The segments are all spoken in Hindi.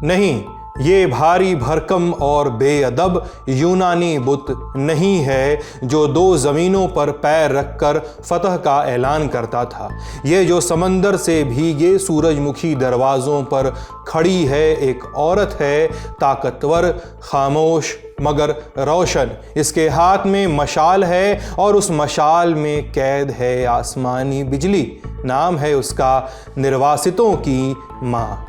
नहीं, ये भारी भरकम और बेअदब यूनानी बुत नहीं है जो दो ज़मीनों पर पैर रखकर फतह का ऐलान करता था। ये जो समंदर से भीगे सूरजमुखी दरवाज़ों पर खड़ी है एक औरत है, ताकतवर, खामोश मगर रोशन। इसके हाथ में मशाल है और उस मशाल में कैद है आसमानी बिजली। नाम है उसका निर्वासितों की माँ।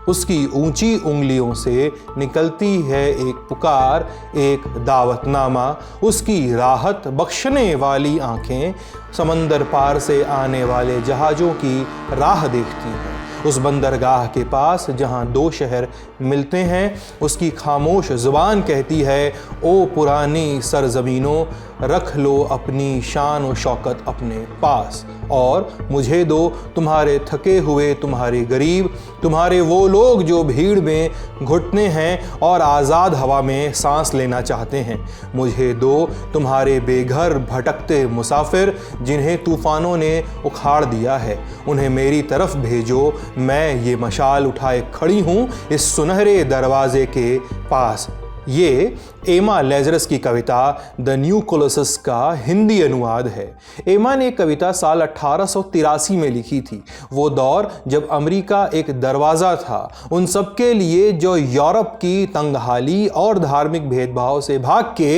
उसकी ऊंची उंगलियों से निकलती है एक पुकार, एक दावतनामा। उसकी राहत बख्शने वाली आंखें समंदर पार से आने वाले जहाज़ों की राह देखती हैं। उस बंदरगाह के पास जहां दो शहर मिलते हैं, उसकी खामोश ज़ुबान कहती है, ओ पुरानी सरज़मीनों, रख लो अपनी शान और शौकत अपने पास और मुझे दो तुम्हारे थके हुए, तुम्हारे गरीब, तुम्हारे वो लोग जो भीड़ में घुटने हैं और आज़ाद हवा में सांस लेना चाहते हैं। मुझे दो तुम्हारे बेघर भटकते मुसाफिर जिन्हें तूफ़ानों ने उखाड़ दिया है। उन्हें मेरी तरफ भेजो, मैं ये मशाल उठाए खड़ी हूँ इस सुनहरे दरवाजे के पास। ये एमा लेज़रस की कविता द न्यू कोलोसस का हिंदी अनुवाद है। एमा ने कविता साल 1883 में लिखी थी। वो दौर जब अमेरिका एक दरवाज़ा था उन सबके लिए जो यूरोप की तंगहाली और धार्मिक भेदभाव से भाग के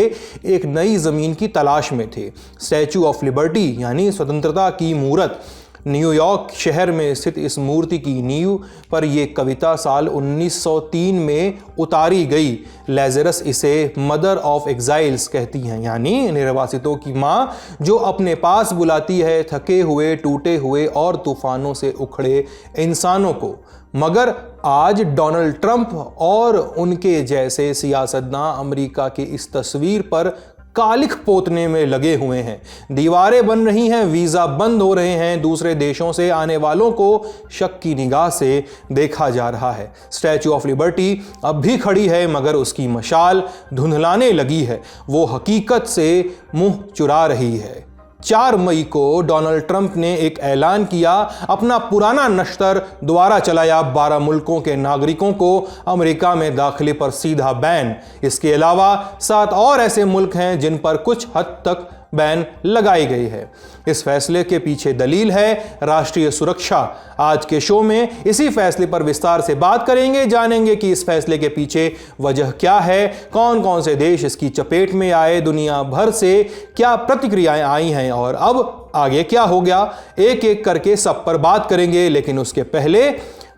एक नई ज़मीन की तलाश में थे। स्टैचू ऑफ लिबर्टी यानी स्वतंत्रता की मूर्त न्यूयॉर्क शहर में स्थित इस मूर्ति की नींव पर यह कविता साल 1903 में उतारी गई। लेज़रस इसे मदर ऑफ एग्जाइल्स कहती हैं, यानी निर्वासितों की माँ जो अपने पास बुलाती है थके हुए, टूटे हुए और तूफानों से उखड़े इंसानों को। मगर आज डोनाल्ड ट्रंप और उनके जैसे सियासतदान अमेरिका की इस तस्वीर पर कालिख पोतने में लगे हुए हैं। दीवारें बन रही हैं, वीज़ा बंद हो रहे हैं, दूसरे देशों से आने वालों को शक की निगाह से देखा जा रहा है। स्टैचू ऑफ लिबर्टी अब भी खड़ी है मगर उसकी मशाल धुंधलाने लगी है। वो हकीकत से मुंह चुरा रही है। 4 मई को डोनाल्ड ट्रंप ने एक ऐलान किया, अपना पुराना नश्तर दोबारा चलाया। 12 मुल्कों के नागरिकों को अमेरिका में दाखिले पर सीधा बैन। इसके अलावा 7 और ऐसे मुल्क हैं जिन पर कुछ हद तक बैन लगाई गई है। इस फैसले के पीछे दलील है राष्ट्रीय सुरक्षा। आज के शो में इसी फैसले पर विस्तार से बात करेंगे, जानेंगे कि इस फैसले के पीछे वजह क्या है, कौन कौन से देश इसकी चपेट में आए, दुनिया भर से क्या प्रतिक्रियाएं आई हैं और अब आगे क्या हो गया। एक एक करके सब पर बात करेंगे, लेकिन उसके पहले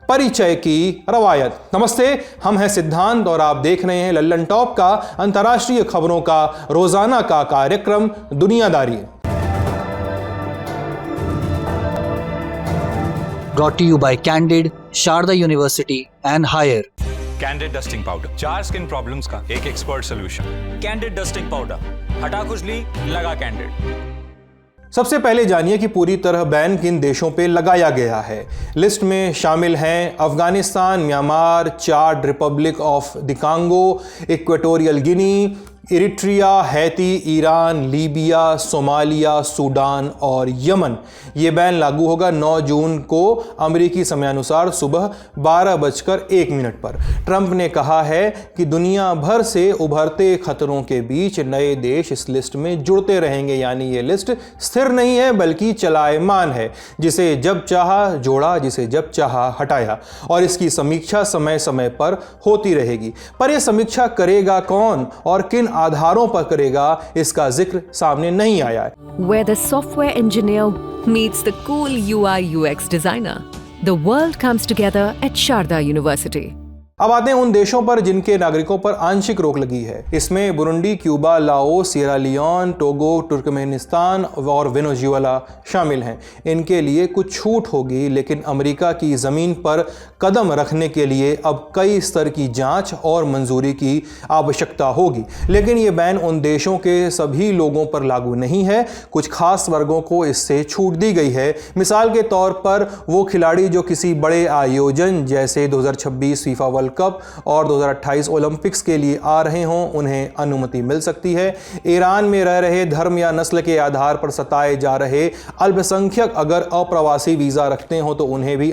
परिचय की रवायत। नमस्ते, हम हैं सिद्धांत और आप देख रहे हैं लल्लन टॉप का अंतर्राष्ट्रीय खबरों का रोजाना का कार्यक्रम दुनियादारी। Brought to you by Candid, Sharda University and Higher. Candid dusting powder, 4 skin problems का एक expert solution. Candid dusting powder, हटा खुजली लगा कैंडिड। सबसे पहले जानिए कि पूरी तरह बैन किन देशों पे लगाया गया है। लिस्ट में शामिल हैं Afghanistan, Myanmar, Chad Republic of the Congo, Equatorial Guinea, Eritrea, Haiti, Iran, Libya, Somalia, Sudan और यमन। ये बैन लागू होगा 9 जून को अमेरिकी समयानुसार सुबह 12:01 पर। ट्रंप ने कहा है कि दुनिया भर से उभरते खतरों के बीच नए देश इस लिस्ट में जुड़ते रहेंगे, यानी ये लिस्ट स्थिर नहीं है बल्कि चलायमान है, जिसे जब चाहा जोड़ा, जिसे जब चाहा हटाया और इसकी समीक्षा समय समय पर होती रहेगी। पर यह समीक्षा करेगा कौन और किन आधारों पर करेगा, इसका जिक्र सामने नहीं आया है। Where the software engineer meets the cool UI UX designer, the world comes together at Sharda University. अब आते हैं उन देशों पर जिनके नागरिकों पर आंशिक रोक लगी है। इसमें Burundi, Cuba, Laos, Sierra Leone, Togo, Turkmenistan और वेनेजुएला शामिल हैं। इनके लिए कुछ छूट होगी, लेकिन अमेरिका की ज़मीन पर कदम रखने के लिए अब कई स्तर की जांच और मंजूरी की आवश्यकता होगी। लेकिन ये बैन उन देशों के सभी लोगों पर लागू नहीं है। कुछ खास वर्गों को इससे छूट दी गई है। मिसाल के तौर पर वो खिलाड़ी जो किसी बड़े आयोजन जैसे 2026 फीफा वर्ल्ड वर्ल्ड कप और 2028 ओलंपिक्स के लिए आ रहे हों उन्हें अनुमति मिल सकती है। ईरान में रह रहे धर्म या नस्ल के आधार पर सताए जा रहे अल्पसंख्यक अगर अप्रवासी वीज़ा रखते हो तो उन्हें भी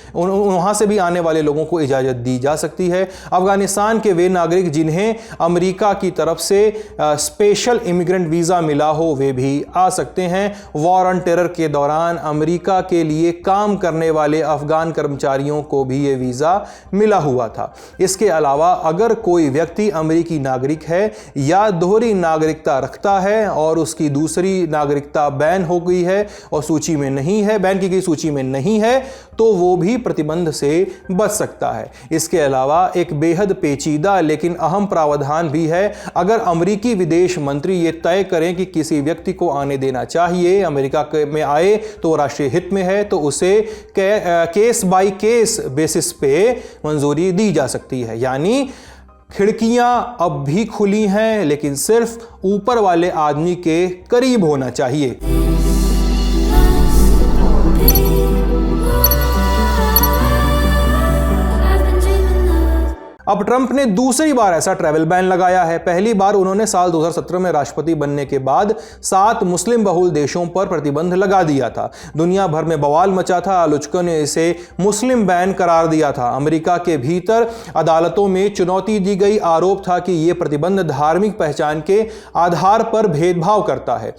वहाँ से भी आने वाले लोगों को इजाज़त दी जा सकती है। अफगानिस्तान के वे नागरिक जिन्हें अमेरिका की तरफ से स्पेशल इमिग्रेंट वीज़ा मिला हो वे भी आ सकते हैं। वॉर ऑन टेरर के दौरान अमेरिका के लिए काम करने वाले अफगान कर्मचारियों को भी ये वीज़ा मिला हुआ था। इसके अलावा अगर कोई व्यक्ति अमेरिकी नागरिक है या दोहरी नागरिकता रखता है और उसकी दूसरी नागरिकता बैन हो गई है और सूची में नहीं है, बैन की गई सूची में नहीं है, तो वो भी प्रतिबंध से बच सकता है। इसके अलावा एक बेहद पेचीदा लेकिन अहम प्रावधान भी है। अगर अमेरिकी विदेश मंत्री ये तय करें कि किसी व्यक्ति को आने देना चाहिए, अमेरिका में आए तो राष्ट्रीय हित में है, तो उसे केस बाय केस बेसिस पे मंजूरी दी जा सकती है। यानी खिड़कियां अब भी खुली हैं लेकिन सिर्फ ऊपर वाले आदमी के करीब होना चाहिए। अब ट्रंप ने दूसरी बार ऐसा ट्रैवल बैन लगाया है। पहली बार उन्होंने साल 2017 में राष्ट्रपति बनने के बाद 7 मुस्लिम बहुल देशों पर प्रतिबंध लगा दिया था। दुनिया भर में बवाल मचा था। आलोचकों ने इसे मुस्लिम बैन करार दिया था। अमेरिका के भीतर अदालतों में चुनौती दी गई। आरोप था कि यह प्रतिबंध धार्मिक पहचान के आधार पर भेदभाव करता है।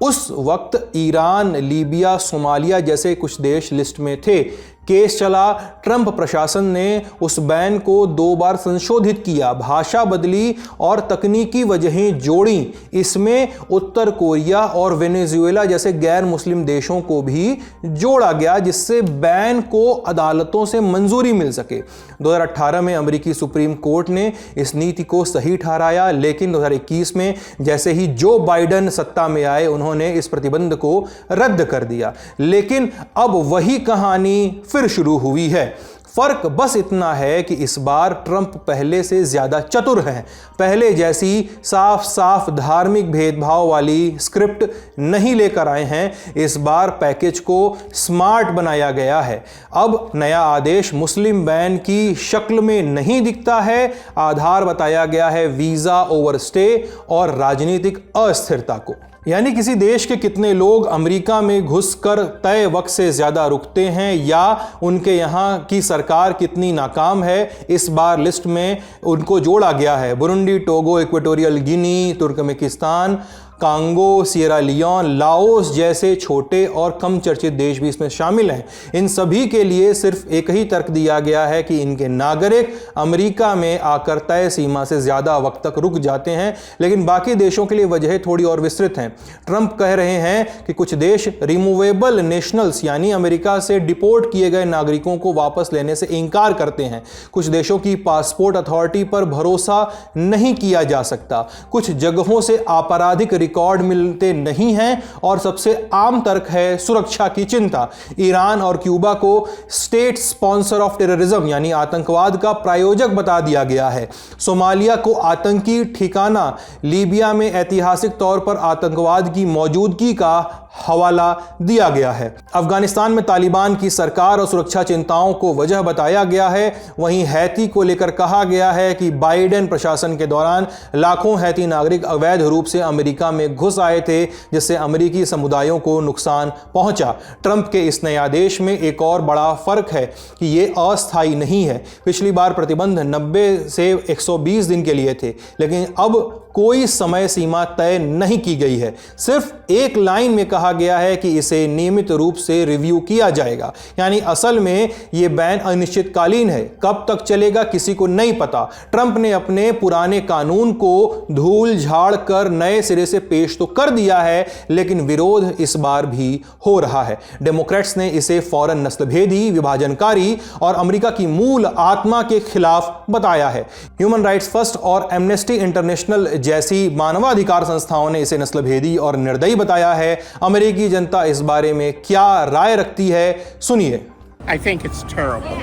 उस वक्त ईरान, लीबिया, सोमालिया जैसे कुछ देश लिस्ट में थे। केस चला। ट्रंप प्रशासन ने उस बैन को 2 बार संशोधित किया, भाषा बदली और तकनीकी वजहें जोड़ी। इसमें उत्तर कोरिया और वेनेजुएला जैसे गैर मुस्लिम देशों को भी जोड़ा गया जिससे बैन को अदालतों से मंजूरी मिल सके। 2018 में अमेरिकी सुप्रीम कोर्ट ने इस नीति को सही ठहराया, लेकिन 2021 में जैसे ही जो बाइडेन सत्ता में आए उन्होंने इस प्रतिबंध को रद्द कर दिया। लेकिन अब वही कहानी फिर शुरू हुई है। फर्क बस इतना है कि इस बार ट्रंप पहले से ज्यादा चतुर हैं। पहले जैसी साफ साफ धार्मिक भेदभाव वाली स्क्रिप्ट नहीं लेकर आए हैं। इस बार पैकेज को स्मार्ट बनाया गया है। अब नया आदेश मुस्लिम बैन की शक्ल में नहीं दिखता है। आधार बताया गया है वीजा ओवरस्टे और राजनीतिक अस्थिरता को। यानी किसी देश के कितने लोग अमेरिका में घुसकर तय वक्त से ज़्यादा रुकते हैं या उनके यहाँ की सरकार कितनी नाकाम है, इस बार लिस्ट में उनको जोड़ा गया है। Burundi, Togo, Equatorial Guinea, Turkmenistan, Congo, Sierra Leone, Laos जैसे छोटे और कम चर्चित देश भी इसमें शामिल हैं। इन सभी के लिए सिर्फ एक ही तर्क दिया गया है कि इनके नागरिक अमेरिका में आकर तय सीमा से ज़्यादा वक्त तक रुक जाते हैं, लेकिन बाकी देशों के लिए वजह थोड़ी और विस्तृत हैं। ट्रंप कह रहे हैं कि कुछ देश रिमूवेबल नेशनल्स यानी अमेरिका से डिपोर्ट किए गए नागरिकों को वापस लेने से इनकार करते हैं। कुछ देशों की पासपोर्ट अथॉरिटी पर भरोसा नहीं किया जा सकता। कुछ जगहों से आपराधिक रिकॉर्ड मिलते नहीं हैं और सबसे आम तर्क है सुरक्षा की चिंता। ईरान और क्यूबा को स्टेट स्पॉन्सर ऑफ टेररिज्म यानी आतंकवाद का प्रायोजक बता दिया गया है। सोमालिया को आतंकी ठिकाना, लीबिया में ऐतिहासिक तौर पर आतंकवाद की मौजूदगी का हवाला दिया गया है। अफगानिस्तान में तालिबान की सरकार और सुरक्षा चिंताओं को वजह बताया गया है। वहीं हैती को लेकर कहा गया है कि बाइडेन प्रशासन के दौरान लाखों हैती नागरिक अवैध रूप से अमेरिका में घुस आए थे जिससे अमेरिकी समुदायों को नुकसान पहुंचा। ट्रंप के इस नए आदेश में एक और बड़ा फर्क है कि ये अस्थायी नहीं है। पिछली बार प्रतिबंध 90 से 120 दिन के लिए थे, लेकिन अब कोई समय सीमा तय नहीं की गई है। सिर्फ एक लाइन में कहा गया है कि इसे नियमित रूप से रिव्यू किया जाएगा। यानी असल में यह बैन अनिश्चितकालीन है, कब तक चलेगा किसी को नहीं पता। ट्रंप ने अपने पुराने कानून को धूल झाड़ कर नए सिरे से पेश तो कर दिया है, लेकिन विरोध इस बार भी हो रहा है। डेमोक्रेट्स ने इसे फौरन नस्लभेदी, विभाजनकारी और अमेरिका की मूल आत्मा के खिलाफ बताया है। ह्यूमन राइट्स फर्स्ट और एमनेस्टी इंटरनेशनल जैसी मानवाधिकार संस्थाओं ने इसे नस्लभेदी और निर्दयी बताया है। अमेरिकी जनता इस बारे में क्या राय रखती है, सुनिए। I think it's terrible.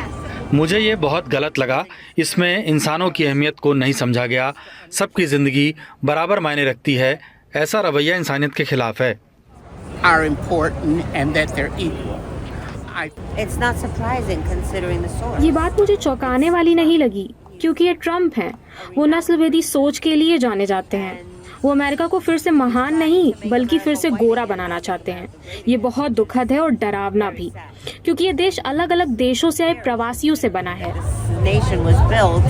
मुझे ये बहुत गलत लगा। इसमें इंसानों की अहमियत को नहीं समझा गया। सबकी ज़िंदगी बराबर मायने रखती है। ऐसा रवैया इंसानियत के खिलाफ है। Are important and that they're equal. It's not surprising considering the source. ये बात मुझे चौंकाने वाली नहीं लगी क्योंकि ये ट्रम्प हैं। वो नस्लभेदी सोच के लिए जाने जाते हैं। वो अमेरिका को फिर से महान नहीं बल्कि फिर से गोरा बनाना चाहते हैं। ये बहुत दुखद है और डरावना भी, क्योंकि ये देश अलग अलग देशों से आए प्रवासियों से बना है। Nation was built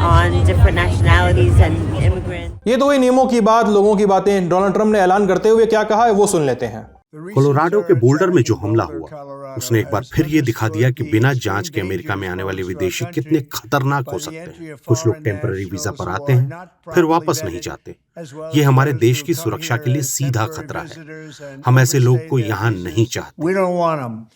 on different nationalities and immigrants. ये तो वही नियमों की बात, लोगों की बातें। डोनाल्ड ट्रंप ने ऐलान करते हुए क्या कहा है वो सुन लेते हैं। कोलोराडो के बोल्डर में जो हमला हुआ, उसने एक बार फिर ये दिखा दिया कि बिना जांच के अमेरिका में आने वाले विदेशी कितने खतरनाक हो सकते हैं। कुछ लोग टेम्पररी वीजा पर आते हैं, फिर वापस नहीं जाते। ये हमारे देश की सुरक्षा के लिए सीधा खतरा है। हम ऐसे लोग को यहाँ नहीं चाहते।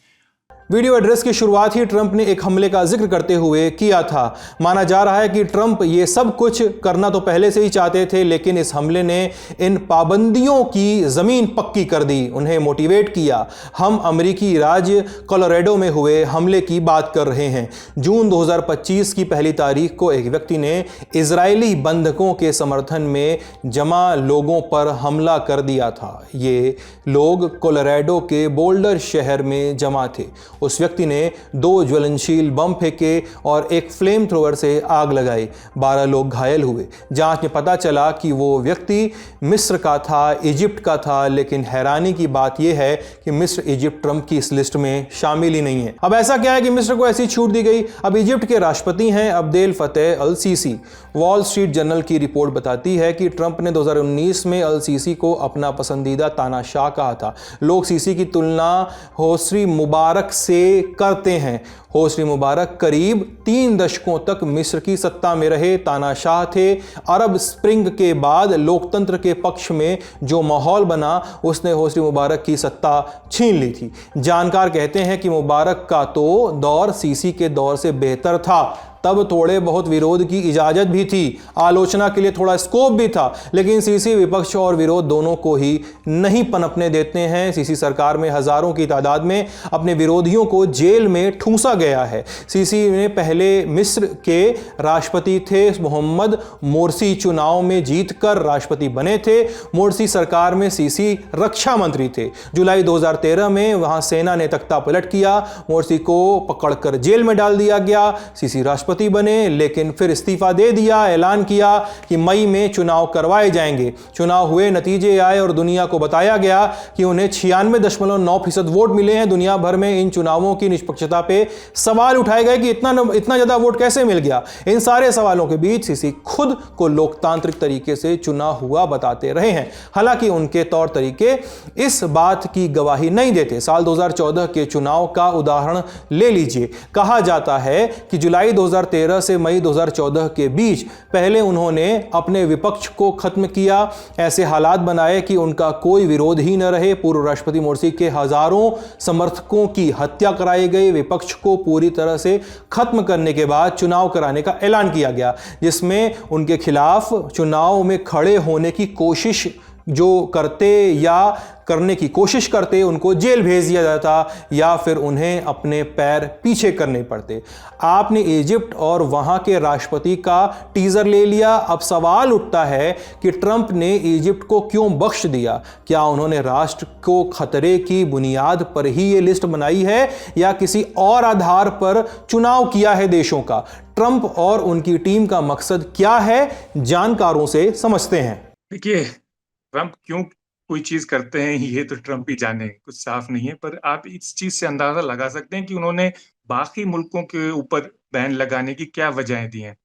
वीडियो एड्रेस की शुरुआत ही ट्रंप ने एक हमले का जिक्र करते हुए किया था। माना जा रहा है कि ट्रंप ये सब कुछ करना तो पहले से ही चाहते थे, लेकिन इस हमले ने इन पाबंदियों की जमीन पक्की कर दी, उन्हें मोटिवेट किया। हम अमेरिकी राज्य कोलोराडो में हुए हमले की बात कर रहे हैं। जून 2025 की पहली तारीख को एक व्यक्ति ने इजरायली बंधकों के समर्थन में जमा लोगों पर हमला कर दिया था। ये लोग कोलोराडो के बोल्डर शहर में जमा थे। उस व्यक्ति ने 2 ज्वलनशील बम फेंके और एक फ्लेम थ्रोवर से आग लगाई। 12 लोग घायल हुए। जांच में पता चला कि वो व्यक्ति मिस्र का था, इजिप्ट का था, लेकिन हैरानी की बात यह है कि मिस्र इजिप्ट ट्रंप की इस लिस्ट में शामिल ही नहीं है। अब ऐसा क्या है कि मिस्र को ऐसी छूट दी गई? अब इजिप्ट के राष्ट्रपति हैं अब्देल फतेह अल सीसी। वॉल स्ट्रीट जर्नल की रिपोर्ट बताती है कि ट्रंप ने 2019 में अल सीसी को अपना पसंदीदा तानाशाह कहा था। लोग सीसी की तुलना होस्नी मुबारक से करते हैं। होस्नी मुबारक करीब 3 दशकों तक मिस्र की सत्ता में रहे तानाशाह थे। अरब स्प्रिंग के बाद लोकतंत्र के पक्ष में जो माहौल बना, उसने होस्नी मुबारक की सत्ता छीन ली थी। जानकार कहते हैं कि मुबारक का तो दौर सीसी के दौर से बेहतर था। तब थोड़े बहुत विरोध की इजाजत भी थी, आलोचना के लिए थोड़ा स्कोप भी था, लेकिन सीसी विपक्ष और विरोध दोनों को ही नहीं पनपने देते हैं। सीसी सरकार में हजारों की तादाद में अपने विरोधियों को जेल में ठूंसा गया है। सीसी ने पहले मिस्र के राष्ट्रपति थे। मोहम्मद मोरसी चुनाव में जीतकर राष्ट्रपति बने थे। मोरसी सरकार में सीसी रक्षा मंत्री थे। जुलाई 2013 में वहां सेना ने तख्ता पलट किया। मोरसी को पकड़कर जेल में डाल दिया गया। सीसी राष्ट्रपति बने, लेकिन फिर इस्तीफा दे दिया। ऐलान किया कि मई में चुनाव करवाए जाएंगे। चुनाव हुए, नतीजे आए और दुनिया को बताया गया कि उन्हें 96.9% वोट मिले हैं। दुनिया भर में इन चुनावों की निष्पक्षता पे सवाल उठाए गए कि इतना ज्यादा वोट कैसे मिल गया। इन सारे सवालों के बीच सीसी खुद को लोकतांत्रिक तरीके से चुना हुआ बताते रहे हैं। हालांकि उनके तौर तरीके इस बात की गवाही नहीं देते। साल 2014 के चुनाव का उदाहरण ले लीजिए। कहा जाता है कि जुलाई 2013 से मई 2014 के बीच पहले उन्होंने अपने विपक्ष को खत्म किया, ऐसे हालात बनाए कि उनका कोई विरोध ही न रहे। पूर्व राष्ट्रपति मोरसी के हजारों समर्थकों की हत्या कराई गई। विपक्ष को पूरी तरह से खत्म करने के बाद चुनाव कराने का ऐलान किया गया, जिसमें उनके खिलाफ चुनाव में खड़े होने की कोशिश जो करते या करने की कोशिश करते उनको जेल भेज दिया जाता या फिर उन्हें अपने पैर पीछे करने पड़ते। आपने इजिप्ट और वहां के राष्ट्रपति का टीजर ले लिया। अब सवाल उठता है कि ट्रंप ने इजिप्ट को क्यों बख्श दिया? क्या उन्होंने राष्ट्र को खतरे की बुनियाद पर ही ये लिस्ट बनाई है या किसी और आधार पर चुनाव किया है देशों का? ट्रंप और उनकी टीम का मकसद क्या है, जानकारों से समझते हैं। देखिए, ट्रंप क्यों कोई चीज करते हैं ये तो ट्रंप ही जाने, कुछ साफ नहीं है। पर आप इस चीज से अंदाजा लगा सकते हैं कि उन्होंने बाकी मुल्कों के ऊपर बैन लगाने की क्या वजहें दी हैं।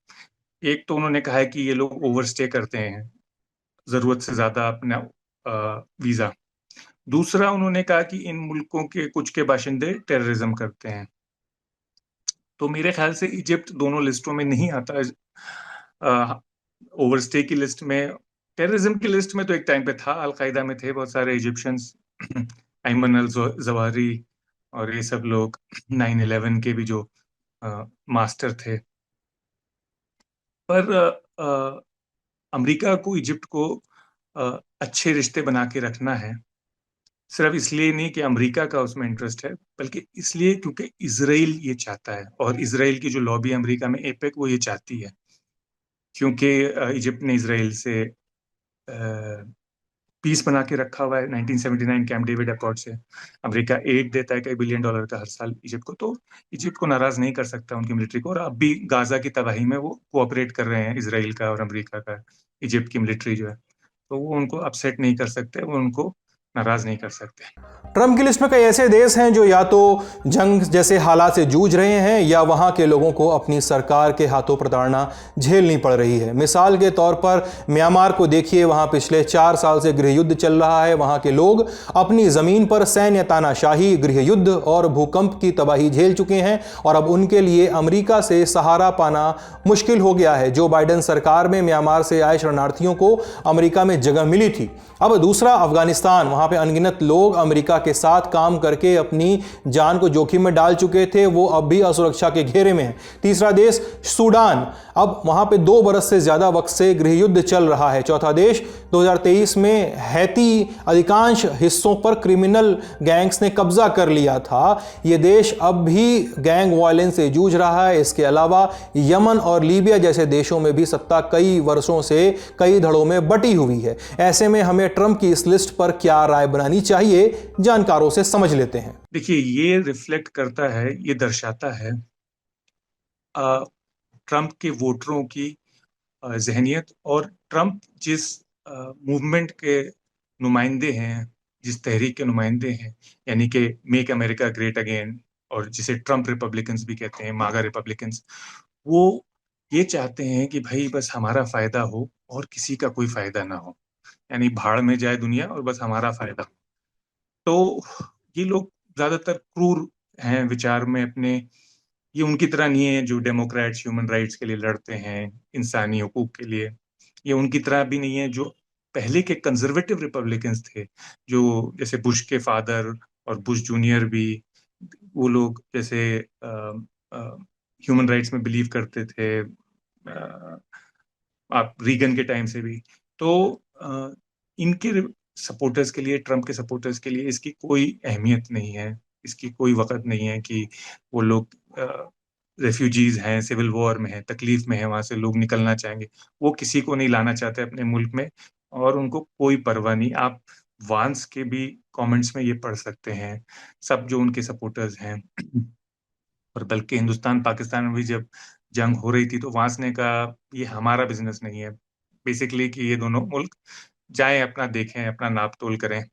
एक तो उन्होंने कहा है कि ये लोग ओवरस्टे करते हैं, जरूरत से ज्यादा अपना वीजा। दूसरा, उन्होंने कहा कि इन मुल्कों के कुछ के बाशिंदे टेररिज्म करते हैं। तो मेरे ख्याल से इजिप्ट दोनों लिस्टों में नहीं आता। ओवरस्टे की लिस्ट में, टेररिज्म की लिस्ट में तो एक टाइम पे था, अलकायदा में थे बहुत सारे इजिप्शियंस, अयमन अल जवाहिरी और ये सब लोग, 9/11 के भी जो मास्टर थे। पर अमेरिका को इजिप्ट को अच्छे रिश्ते बना के रखना है, सिर्फ इसलिए नहीं कि अमेरिका का उसमें इंटरेस्ट है, बल्कि इसलिए क्योंकि इजराइल ये चाहता है। और इजराइल की जो लॉबी अमेरिका में एपेक, वो ये चाहती है, क्योंकि इजिप्ट ने इजराइल से पीस बना के रखा हुआ है 1979 कैंप डेविड अकॉर्ड से। अमेरिका एड देता है कई $1 बिलियन का हर साल इजिप्ट को, तो इजिप्ट को नाराज नहीं कर सकता उनकी मिलिट्री को। और अब भी गाजा की तबाही में वो कोऑपरेट कर रहे हैं, इसराइल का और अमेरिका का, इजिप्ट की मिलिट्री जो है, तो वो उनको अपसेट नहीं कर सकते, वो उनको नाराज नहीं कर सकते। ट्रंप की लिस्ट में कई ऐसे देश हैं जो या तो जंग जैसे हालात से जूझ रहे हैं या वहां के लोगों को अपनी सरकार के हाथों प्रताड़ना झेलनी पड़ रही है। मिसाल के तौर पर म्यांमार को देखिए, वहां पिछले 4 साल से गृह युद्ध चल रहा है। वहां के लोग अपनी जमीन पर सैन्य तानाशाही, गृह युद्ध और भूकंप की तबाही झेल चुके हैं और अब उनके लिए अमेरिका से सहारा पाना मुश्किल हो गया है। जो बाइडेन सरकार में म्यांमार से आए शरणार्थियों को अमेरिका में जगह मिली थी। अब दूसरा अफगानिस्तान, वहां पे अनगिनत लोग अमेरिका के साथ काम करके अपनी जान को जोखिम में डाल चुके थे, वो अब भी असुरक्षा के घेरे में है। तीसरा देश सूडान, अब वहां पे 2 बरस से ज्यादा वक्त से गृह युद्ध चल रहा है। चौथा देश 2023 में हैती, अधिकांश हिस्सों पर क्रिमिनल गैंग्स ने कब्जा कर लिया था। ये देश अब भी गैंग वायलेंस से जूझ रहा है। इसके अलावा यमन और लीबिया जैसे देशों में भी सत्ता कई वर्षों से कई धड़ों में बटी हुई है। ऐसे में हमें ट्रंप की इस लिस्ट पर क्या राय बनानी चाहिए, जानकारों से समझ लेते हैं। देखिए, ये रिफ्लेक्ट करता है, ये दर्शाता है ट्रंप के वोटरों की जहनियत और ट्रंप जिस मूवमेंट के नुमाइंदे हैं, जिस तहरीक के नुमाइंदे हैं, यानी कि मेक अमेरिका ग्रेट अगेन, और जिसे ट्रंप रिपब्लिकन्स भी कहते हैं, मागा रिपब्लिकन्स, वो ये चाहते हैं कि भाई बस हमारा फायदा हो और किसी का कोई फायदा ना हो, यानी भाड़ में जाए दुनिया और बस हमारा फायदा। तो ये लोग ज्यादातर क्रूर हैं विचार में अपने, ये उनकी तरह नहीं है जो डेमोक्रेट्स ह्यूमन राइट्स के लिए लड़ते हैं, इंसानी हुकूक के लिए। ये उनकी तरह भी नहीं है जो पहले के कंजर्वेटिव रिपब्लिकन्स थे, जो जैसे बुश के फादर और बुश जूनियर भी, वो लोग जैसे ह्यूमन राइट्स में बिलीव करते थे, आप रीगन के टाइम से भी। तो इनके सपोर्टर्स के लिए, ट्रंप के सपोर्टर्स के लिए इसकी कोई अहमियत नहीं है, इसकी कोई वक़्त नहीं है कि वो लोग रेफ्यूजीज हैं, सिविल वॉर में हैं, तकलीफ में हैं, वहां से लोग निकलना चाहेंगे। वो किसी को नहीं लाना चाहते अपने मुल्क में और उनको कोई परवाह नहीं। आप वांस के भी कमेंट्स में ये पढ़ सकते हैं, सब जो उनके सपोर्टर्स हैं। और बल्कि हिंदुस्तान पाकिस्तान में भी जब जंग हो रही थी तो वांस ने कहा ये हमारा बिजनेस नहीं है, बेसिकली कि ये दोनों मुल्क जाएं, अपना देखें, अपना नाप तोल करें।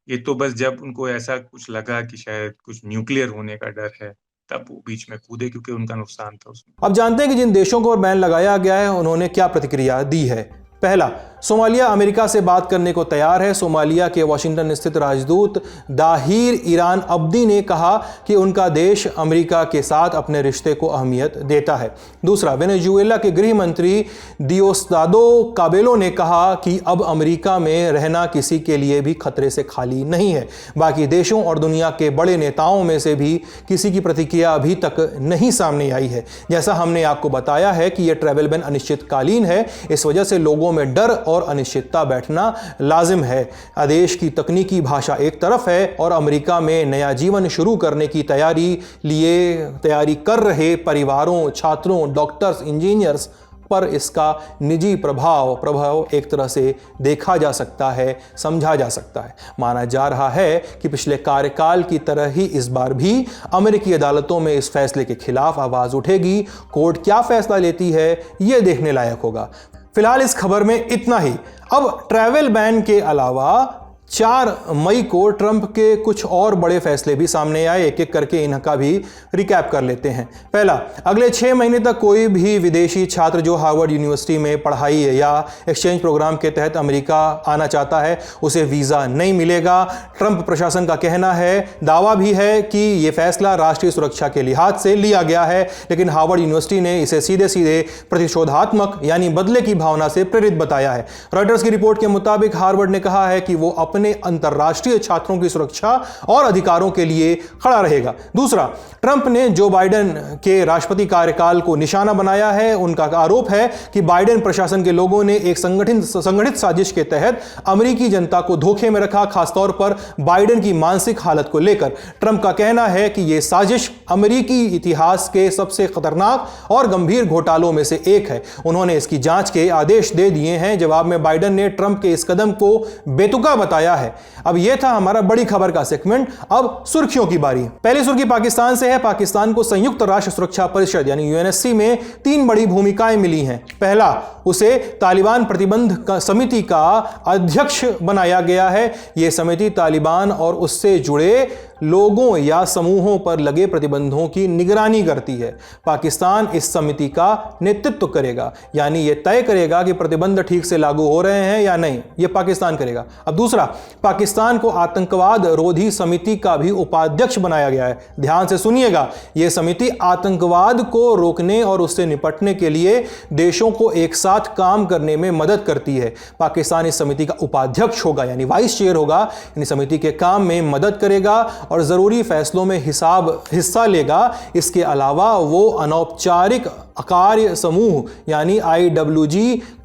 ये तो बस जब उनको ऐसा कुछ लगा कि शायद कुछ न्यूक्लियर होने का डर है, तब वो बीच में कूदे, क्योंकि उनका नुकसान था उसमें। अब जानते हैं कि जिन देशों को बैन लगाया गया है उन्होंने क्या प्रतिक्रिया दी है। पहला, सोमालिया अमेरिका से बात करने को तैयार है। सोमालिया के वाशिंगटन स्थित राजदूत दाहिर ईरान अब्दी ने कहा कि उनका देश अमेरिका के साथ अपने रिश्ते को अहमियत देता है। दूसरा, वेनेजुएला के गृह मंत्री दियोस्दादो काबेलो ने कहा कि अब अमेरिका में रहना किसी के लिए भी खतरे से खाली नहीं है। बाकी देशों और दुनिया के बड़े नेताओं में से भी किसी की प्रतिक्रिया अभी तक नहीं सामने आई है। जैसा हमने आपको बताया है कि यह ट्रैवल बैन अनिश्चितकालीन है, इस वजह से लोगों में डर और अनिश्चितता बैठना लाजिम है। आदेश की तकनीकी भाषा एक तरफ है और अमेरिका में नया जीवन शुरू करने की तैयारी कर रहे परिवारों, छात्रों, डॉक्टर्स, इंजीनियर्स पर इसका निजी प्रभाव एक तरह से देखा जा सकता है, समझा जा सकता है। माना जा रहा है कि पिछले कार्यकाल की तरह ही इस बार भी अमेरिकी अदालतों में इस फैसले के खिलाफ आवाज उठेगी। कोर्ट क्या फैसला लेती है, यह देखने लायक होगा। फिलहाल इस खबर में इतना ही। अब ट्रैवल बैन के अलावा 4 मई को ट्रंप के कुछ और बड़े फैसले भी सामने आए। एक एक करके इनका भी रिकैप कर लेते हैं। पहला, अगले 6 महीने तक कोई भी विदेशी छात्र जो हार्वर्ड यूनिवर्सिटी में पढ़ाई या एक्सचेंज प्रोग्राम के तहत अमेरिका आना चाहता है उसे वीज़ा नहीं मिलेगा। ट्रंप प्रशासन का कहना है, दावा भी है कि यह फैसला राष्ट्रीय सुरक्षा के लिहाज से लिया गया है, लेकिन हार्वर्ड यूनिवर्सिटी ने इसे सीधे सीधे प्रतिशोधात्मक यानी बदले की भावना से प्रेरित बताया है। रॉयटर्स की रिपोर्ट के मुताबिक हार्वर्ड ने कहा है कि वो अपने अपने अंतर्राष्ट्रीय छात्रों की सुरक्षा और अधिकारों के लिए खड़ा रहेगा। दूसरा, ट्रंप ने जो बाइडेन के राष्ट्रपति कार्यकाल को निशाना बनाया है। उनका आरोप है कि बाइडेन प्रशासन के लोगों ने एक संगठित साजिश के तहत अमेरिकी जनता को धोखे में रखा, खासतौर पर बाइडेन की मानसिक हालत को लेकर। ट्रंप का कहना है कि यह साजिश अमेरिकी इतिहास के सबसे खतरनाक और गंभीर घोटालों में से एक है। उन्होंने इसकी जांच के आदेश दे दिए हैं। जवाब में बाइडेन ने ट्रंप के इस कदम को बेतुका बताया है। अब यह था हमारा बड़ी खबर का सेगमेंट। अब सुर्खियों की बारी। पहली सुर्खी पाकिस्तान से है। पाकिस्तान को संयुक्त राष्ट्र सुरक्षा परिषद यानी यूएनएससी में 3 बड़ी भूमिकाएं मिली हैं। पहला, उसे तालिबान प्रतिबंध समिति का अध्यक्ष बनाया गया है। यह समिति तालिबान और उससे जुड़े लोगों या समूहों पर लगे प्रतिबंधों की निगरानी करती है। पाकिस्तान इस समिति का नेतृत्व करेगा, यानी यह तय करेगा कि प्रतिबंध ठीक से लागू हो रहे हैं या नहीं। यह पाकिस्तान करेगा। अब दूसरा, पाकिस्तान को आतंकवाद रोधी समिति का भी उपाध्यक्ष बनाया गया है। ध्यान से सुनिएगा, यह समिति आतंकवाद को रोकने और उससे निपटने के लिए देशों को एक साथ काम करने में मदद करती है। पाकिस्तान इस समिति का उपाध्यक्ष होगा, यानी वाइस चेयर होगा। यानी समिति के काम में मदद करेगा और जरूरी फैसलों में हिस्सा लेगा। इसके अलावा वो अनौपचारिक कार्य समूह यानी IWG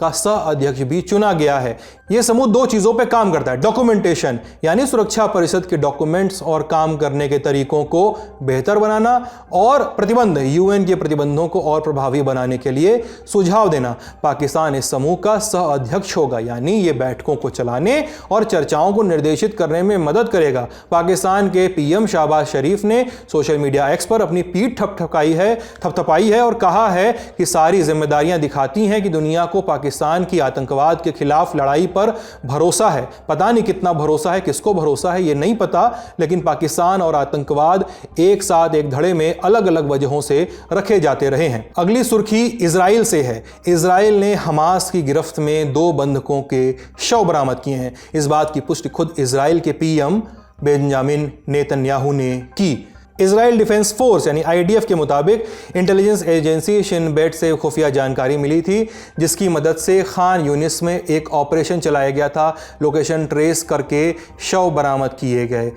का सह अध्यक्ष भी चुना गया है। यह समूह 2 चीजों पे काम करता है। डॉक्यूमेंटेशन यानी सुरक्षा परिषद के डॉक्यूमेंट्स और काम करने के तरीकों को बेहतर बनाना, और प्रतिबंध यूएन के प्रतिबंधों को और प्रभावी बनाने के लिए सुझाव देना। पाकिस्तान इस समूह का सह अध्यक्ष होगा, यानी ये बैठकों को चलाने और चर्चाओं को निर्देशित करने में मदद करेगा। पाकिस्तान के PM शहबाज शरीफ ने सोशल मीडिया एक्स पर अपनी पीठ थपथपाई है और कहा है कि सारी जिम्मेदारियां दिखाती हैं कि दुनिया को पाकिस्तान की आतंकवाद के खिलाफ लड़ाई पर भरोसा है। पता नहीं कितना भरोसा है, किसको भरोसा है ये नहीं पता, लेकिन पाकिस्तान और आतंकवाद एक साथ एक धड़े में अलग अलग वजहों से रखे जाते रहे हैं। अगली सुर्खी इजराइल से है। इजराइल ने हमास की गिरफ्त में 2 बंधकों के शव बरामद किए हैं। इस बात की पुष्टि खुद इजराइल के PM बेंजामिन नेतन्याहू ने की। इजराइल डिफेंस फोर्स यानी IDF के मुताबिक इंटेलिजेंस एजेंसी शिन बेट से खुफिया जानकारी मिली थी, जिसकी मदद से खान यूनिस में एक ऑपरेशन चलाया गया था। लोकेशन ट्रेस करके शव बरामद किए गए।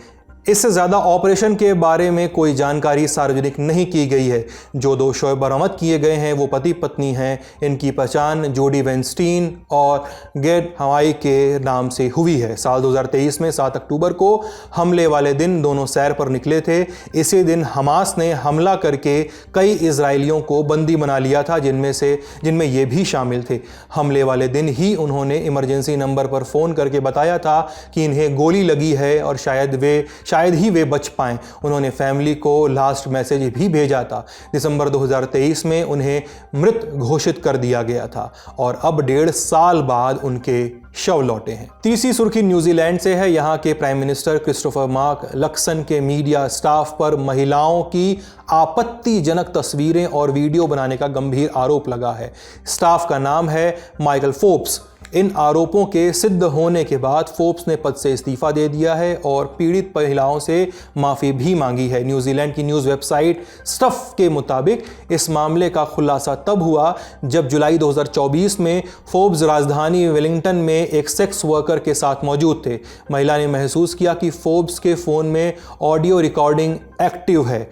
इससे ज़्यादा ऑपरेशन के बारे में कोई जानकारी सार्वजनिक नहीं की गई है। जो 2 शव बरामद किए गए हैं वो पति पत्नी हैं। इनकी पहचान जोडी वेंस्टीन और गेट हवाई के नाम से हुई है। साल 2023 में 7 अक्टूबर को हमले वाले दिन दोनों सैर पर निकले थे। इसी दिन हमास ने हमला करके कई इजरायलियों को बंदी बना लिया था, जिनमें ये भी शामिल थे। हमले वाले दिन ही उन्होंने इमरजेंसी नंबर पर फ़ोन करके बताया था कि इन्हें गोली लगी है और शायद ही वे बच पाएं। उन्होंने फैमिली को लास्ट मैसेज भी भेजा था। दिसंबर 2023 में उन्हें मृत घोषित कर दिया गया था और अब 1.5 साल बाद उनके शव लौटे हैं। तीसरी सुर्खी न्यूजीलैंड से है। यहाँ के prime minister Christopher mark Luxon के मीडिया स्टाफ पर महिलाओं की आपत्तिजनक तस्वीरें और वीडियो बनाने का गंभीर आरोप लगा है। स्टाफ का नाम है माइकल फोर्ब्स। इन आरोपों के सिद्ध होने के बाद फोर्ब्स ने पद से इस्तीफा दे दिया है और पीड़ित महिलाओं से माफ़ी भी मांगी है। न्यूजीलैंड की न्यूज़ वेबसाइट स्टफ के मुताबिक इस मामले का खुलासा तब हुआ जब जुलाई 2024 में फोर्ब्स राजधानी वेलिंगटन में एक सेक्स वर्कर के साथ मौजूद थे। महिला ने महसूस किया कि फोर्ब्स के फ़ोन में ऑडियो रिकॉर्डिंग एक्टिव है।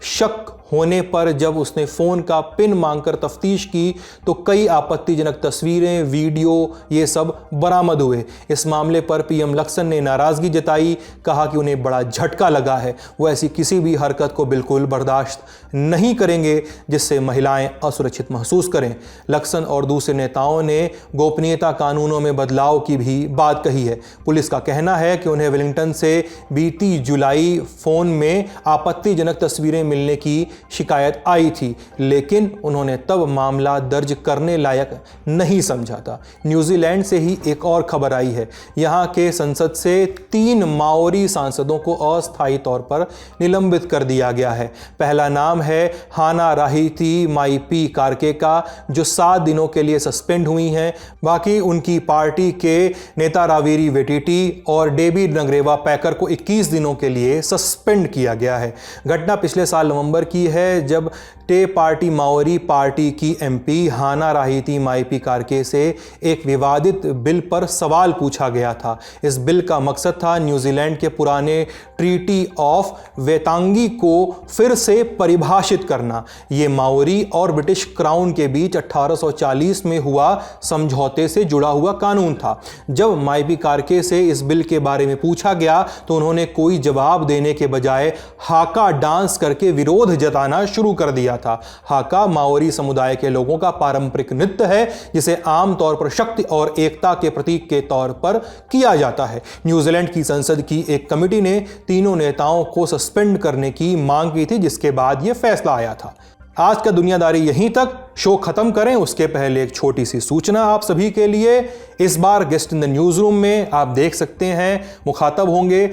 शक होने पर जब उसने फ़ोन का पिन मांगकर तफ्तीश की तो कई आपत्तिजनक तस्वीरें, वीडियो ये सब बरामद हुए। इस मामले पर PM लक्सन ने नाराज़गी जताई, कहा कि उन्हें बड़ा झटका लगा है। वो ऐसी किसी भी हरकत को बिल्कुल बर्दाश्त नहीं करेंगे जिससे महिलाएं असुरक्षित महसूस करें। लक्सन और दूसरे नेताओं ने गोपनीयता कानूनों में बदलाव की भी बात कही है। पुलिस का कहना है कि उन्हें वेलिंगटन से बीती जुलाई फ़ोन में आपत्तिजनक तस्वीरें मिलने की शिकायत आई थी, लेकिन उन्होंने तब मामला दर्ज करने लायक नहीं समझा था। न्यूजीलैंड से ही एक और खबर आई है। यहाँ के संसद से 3 माओरी सांसदों को अस्थायी तौर पर निलंबित कर दिया गया है। पहला नाम है हाना राहिती माईपी कार्के का, जो 7 दिनों के लिए सस्पेंड हुई हैं। बाकी उनकी पार्टी के नेता रावेरी वेटिटी और डेविड नगरेवा पैकर को 21 दिनों के लिए सस्पेंड किया गया है। घटना पिछले साल नवंबर की की है जब टे पार्टी माओरी पार्टी की एमपी हाना राहिती माइपी कार्के से एक विवादित बिल पर सवाल पूछा गया था। इस बिल का मकसद था न्यूजीलैंड के पुराने ट्रीटी ऑफ वेतांगी को फिर से परिभाषित करना। ये माओरी और ब्रिटिश क्राउन के बीच 1840 में हुआ समझौते से जुड़ा हुआ कानून था। जब माइपी कार्के से इस बिल के बारे में पूछा गया तो उन्होंने कोई जवाब देने के बजाय हाका डांस करके विरोध जताना शुरू कर दिया था। हाका माओरी समुदाय के लोगों का पारंपरिक नृत्य है जिसे आमतौर पर शक्ति और एकता के प्रतीक के तौर पर किया जाता है। न्यूजीलैंड की संसद की एक कमेटी ने तीनों नेताओं को सस्पेंड करने की मांग की थी, जिसके बाद यह फैसला आया था। आज का दुनियादारी यहीं तक। शो खत्म करें उसके पहले एक छोटी सी सूचना आप सभी के लिए। इस बार guest in the news room में आप देख सकते हैं मुखातब होंगे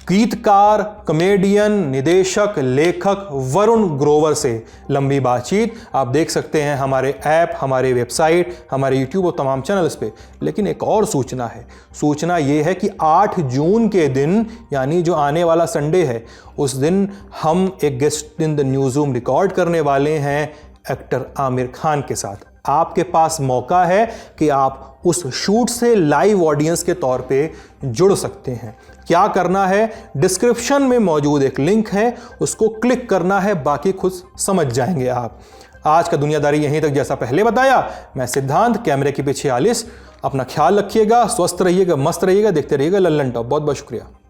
गीतकार, कॉमेडियन, निदेशक, लेखक वरुण ग्रोवर से लंबी बातचीत आप देख सकते हैं हमारे ऐप, हमारे वेबसाइट, हमारे यूट्यूब और तमाम चैनल्स पे। लेकिन एक और सूचना है। सूचना ये है कि 8 जून के दिन, यानी जो आने वाला संडे है, उस दिन हम एक guest in the news room record करने वाले हैं एक्टर आमिर खान के साथ। आपके पास मौका है कि आप उस शूट से लाइव ऑडियंस के तौर पे जुड़ सकते हैं। क्या करना है? डिस्क्रिप्शन में मौजूद एक लिंक है, उसको क्लिक करना है, बाकी खुद समझ जाएंगे आप। आज का दुनियादारी यहीं तक। जैसा पहले बताया, मैं सिद्धांत, कैमरे के पीछे आलिस। अपना ख्याल रखिएगा, स्वस्थ रहिएगा, मस्त रहिएगा, देखते रहिएगा लल्लन टॉप। बहुत बहुत शुक्रिया।